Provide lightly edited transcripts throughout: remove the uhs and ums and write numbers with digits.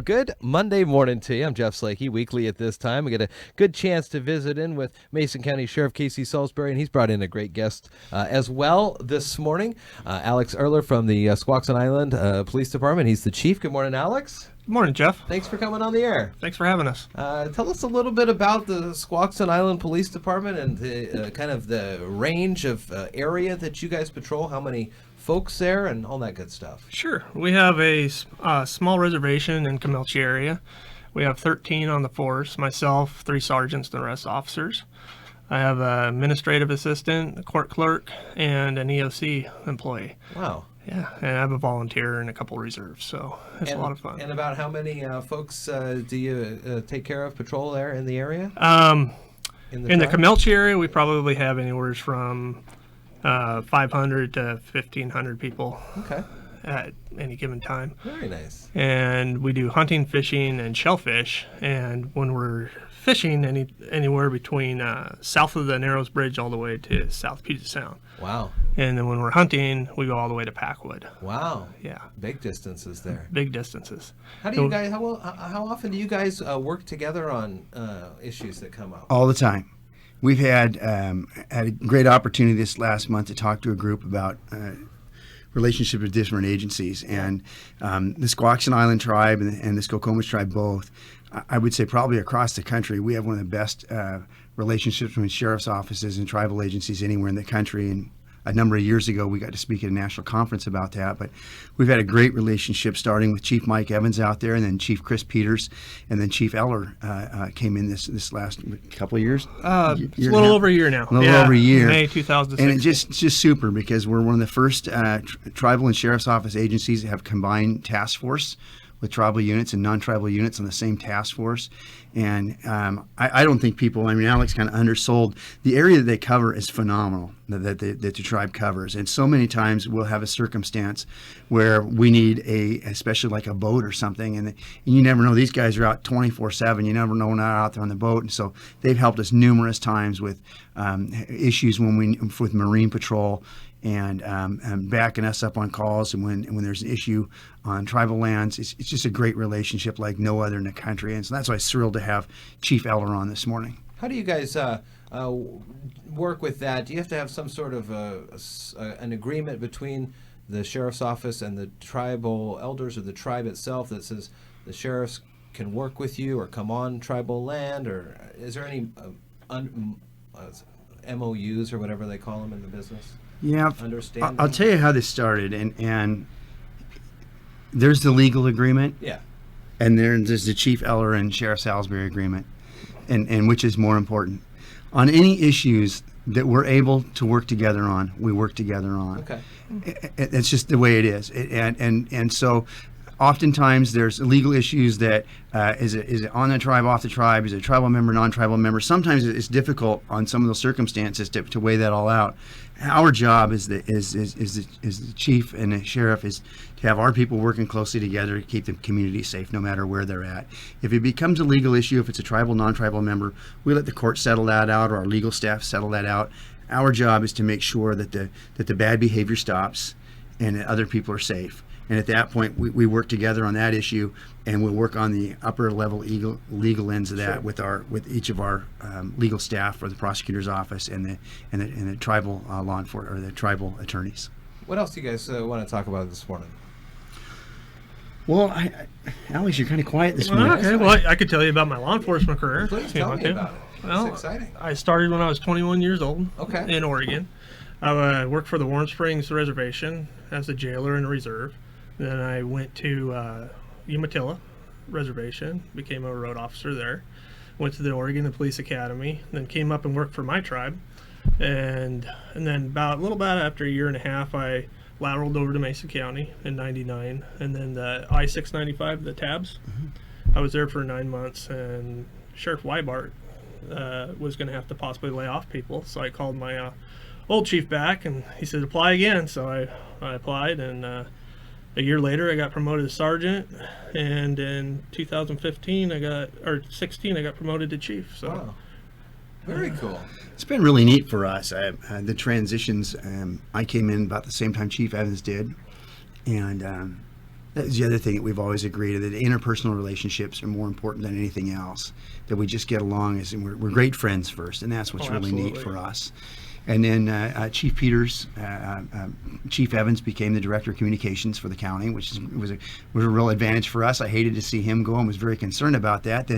Good Monday morning to you. I'm Jeff Slakey. Weekly at this time, we get a good chance to visit in with Mason County Sheriff Casey Salisbury, and he's brought in a great guest as well this morning. Alex Ehler from the Squaxin Island Police Department. He's the chief. Good morning, Alex. Good morning, Jeff. Thanks for coming on the air. Thanks for having us. Tell us a little bit about the Squaxin Island Police Department and the kind of the range of area that you guys patrol. How many folks there and all that good stuff? Sure. We have a small reservation in Camilche area. We have 13 on the force, myself, 3 sergeants, and the rest officers. I have an administrative assistant, a court clerk, and an EOC employee. Wow. Yeah, and I have a volunteer and a couple reserves, so it's a lot of fun. And about how many folks do you take care of, patrol there in the area? In the Camilche area, we probably have anywhere from 500 to 1,500 people at any given time. Very nice. And we do hunting, fishing, and shellfish. And when we're fishing, anywhere between south of the Narrows Bridge all the way to South Puget Sound. Wow. And then when we're hunting, we go all the way to Packwood. Wow. Yeah. Big distances there. Big distances. How do you guys? How often do you guys work together on issues that come up? All the time. We've had a great opportunity this last month to talk to a group about relationships with different agencies, and the Squaxin Island tribe and the Skokomish tribe both. I would say probably across the country, we have one of the best relationships between sheriff's offices and tribal agencies anywhere in the country. And a number of years ago, we got to speak at a national conference about that. But we've had a great relationship, starting with Chief Mike Evans out there, and then Chief Chris Peters, and then Chief Ehler came in this last couple of years. It's a little over a year now. A little over a year. May 2016. And it's just super, because we're one of the first tribal and sheriff's office agencies that have combined task force with tribal units and non-tribal units on the same task force. And I don't think people, Alex kind of undersold. The area that they cover is phenomenal, that the tribe covers. And so many times we'll have a circumstance where we need especially like a boat or something, and you never know. These guys are out 24/7. You never know when they're out there on the boat. And so they've helped us numerous times with issues with Marine Patrol, and backing us up on calls, and when there's an issue on tribal lands. It's just a great relationship like no other in the country, and so that's why I'm thrilled to have Chief Ehler on this morning. How do you guys work with that? Do you have to have some sort of an agreement between the sheriff's office and the tribal elders or the tribe itself that says the sheriffs can work with you or come on tribal land, or is there any MOUs or whatever they call them in the business? Yeah, Understanding? I'll tell you how this started, and there's the legal agreement. Yeah. And there's the Chief Ehler and Sheriff Salisbury agreement, and which is more important. On any issues that we're able to work together on, we work together on. Okay. It's just the way it is, and so oftentimes there's legal issues that is it on the tribe, off the tribe, is it a tribal member, non-tribal member. Sometimes it's difficult on some of those circumstances to weigh that all out. Our job as the chief and the sheriff is to have our people working closely together to keep the community safe no matter where they're at. If it becomes a legal issue, if it's a tribal, non-tribal member, we let the court settle that out, or our legal staff settle that out. Our job is to make sure that the bad behavior stops and that other people are safe. And at that point, we work together on that issue, and we'll work on the upper level legal ends of that with each of our legal staff, or the prosecutor's office, and the tribal law enforcement, or the tribal attorneys. What else do you guys want to talk about this morning? Well, Alex, you're kind of quiet this morning. Okay, well, I could tell you about my law enforcement career. Please tell me about it. Well, it's exciting. I started when I was 21 years old. Okay. In Oregon. I worked for the Warm Springs Reservation as a jailer in a reserve. Then I went to Umatilla Reservation, became a road officer there. Went to the Oregon Police Academy, then came up and worked for my tribe. And then a little bit after a year and a half, I lateraled over to Mesa County in '99, and then the I-695, the tabs. Mm-hmm. I was there for 9 months, and Sheriff Weibart was going to have to possibly lay off people, so I called my old chief back, and he said apply again. So I applied, and a year later I got promoted to sergeant, and in 2016 I got promoted to chief. So wow. Very cool. It's been really neat for us. The transitions, I came in about the same time Chief Evans did, and That's the other thing that we've always agreed, that interpersonal relationships are more important than anything else. That we just get along, and we're great friends first, and that's what's really neat for us. And then Chief Peters, Chief Evans became the Director of Communications for the county, which was a real advantage for us. I hated to see him go and was very concerned about that.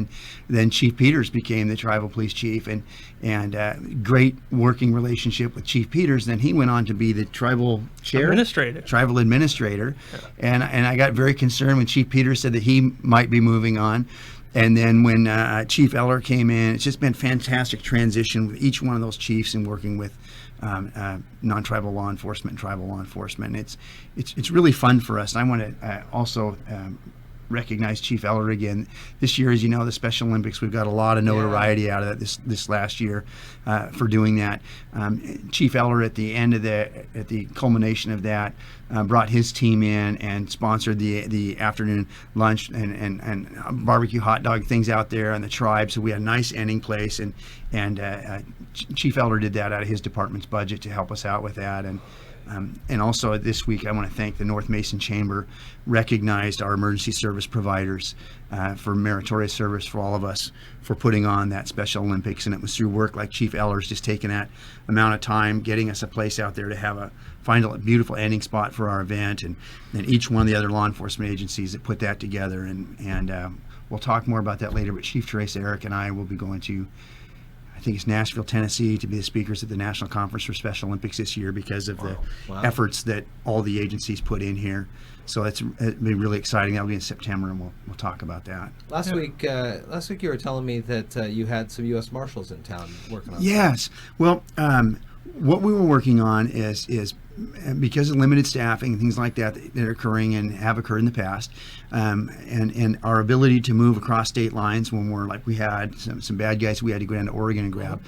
Then Chief Peters became the Tribal Police Chief, and great working relationship with Chief Peters. Then he went on to be the Tribal Chair, Tribal Administrator, and I got very concerned when Chief Peters said that he might be moving on. And then when Chief Ehler came in, it's just been fantastic transition with each one of those chiefs and working with non-tribal law enforcement and tribal law enforcement. And it's really fun for us. And I want to also recognize Chief Ehler again. This year, as you know, the Special Olympics, we've got a lot of notoriety out of that this last year for doing that. Chief Ehler at the culmination of that brought his team in and sponsored the afternoon lunch and barbecue hot dog things out there on the tribe. So we had a nice ending place, and Chief Ehler did that out of his department's budget to help us out with that. And also this week, I want to thank the North Mason Chamber, recognized our emergency service providers for meritorious service for all of us for putting on that Special Olympics. And it was through work like Chief Ehler's just taking that amount of time, getting us a place out there to find a beautiful ending spot for our event, and each one of the other law enforcement agencies that put that together. And we'll talk more about that later, but Chief Teresa Eric and I will be going to, I think it's Nashville, Tennessee, to be the speakers at the National Conference for Special Olympics this year because of the efforts that all the agencies put in here. So it'll be really exciting. That'll be in September, and we'll talk about that. Last week you were telling me that you had some U.S. Marshals in town working on. Yes. Well, what we were working on is because of limited staffing and things like that are occurring and have occurred in the past, and our ability to move across state lines when we had some bad guys we had to go down to Oregon and grab,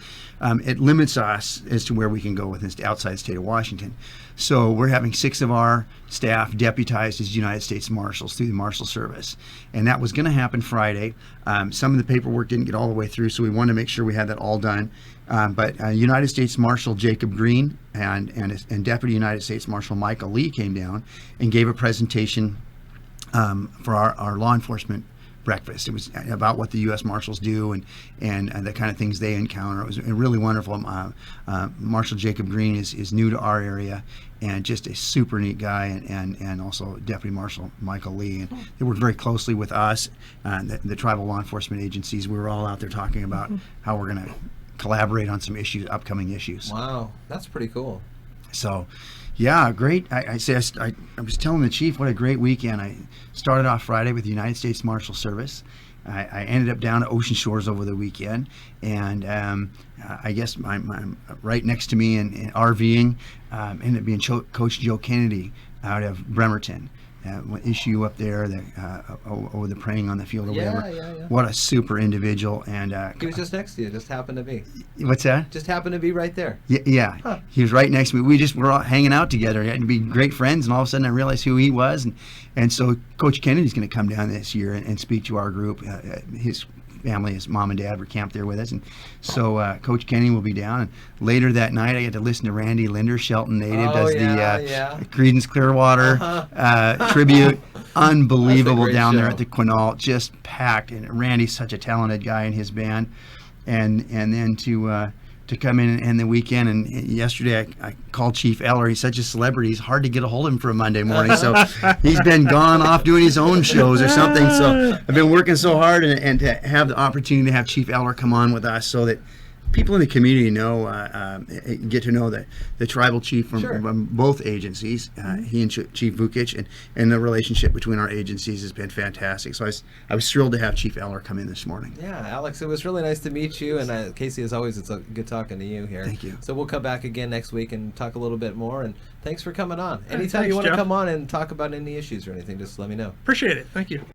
it limits us as to where we can go outside the state of Washington. So we're having 6 of our staff deputized as United States Marshals through the Marshal Service, and that was going to happen Friday. Some of the paperwork didn't get all the way through, so we wanted to make sure we had that all done. But United States Marshal Jacob Green and Deputy United States Marshal Michael Lee came down and gave a presentation for our law enforcement breakfast. It was about what the U.S. Marshals do and the kind of things they encounter. It was really wonderful. Marshal Jacob Green is new to our area and just a super neat guy, and also Deputy Marshal Michael Lee. And they work very closely with us, the tribal law enforcement agencies. We were all out there talking about how we're going to collaborate on some upcoming issues. Wow, that's pretty cool. So, yeah, great. I was telling the chief what a great weekend. I started off Friday with the United States Marshal Service. I ended up down at Ocean Shores over the weekend, and I guess I'm right next to me in RVing ended up being Coach Joe Kennedy out of Bremerton. Issue up there over the praying on the field or whatever. Yeah. What a super individual. And he was just next to you, just happened to be. What's that? Just happened to be right there. Yeah. Huh. He was right next to me. We're all hanging out together and be great friends, and all of a sudden I realized who he was, and so Coach Kennedy's going to come down this year and speak to our group. His family, his mom and dad, were camped there with us, and so Coach Kennedy will be down. And later that night, I get to listen to Randy Linder, Shelton native, does the Creedence Clearwater tribute. Unbelievable down there at the Quinault, just packed. And Randy's such a talented guy in his band, and then to come in and end the weekend. And yesterday I called Chief Ehler. He's such a celebrity. He's hard to get a hold of him for a Monday morning. So he's been gone off doing his own shows or something. So I've been working so hard, and to have the opportunity to have Chief Ehler come on with us so that people in the community get to know the tribal chief from both agencies. He and Chief Vukic, and the relationship between our agencies has been fantastic. So I was thrilled to have Chief Ehler come in this morning. Yeah, Alex, it was really nice to meet you. And Casey, as always, it's good talking to you here. Thank you. So we'll come back again next week and talk a little bit more. And thanks for coming on. Anytime Thanks, you want to Jeff. come on and talk about any issues or anything, just let me know. Appreciate it. Thank you.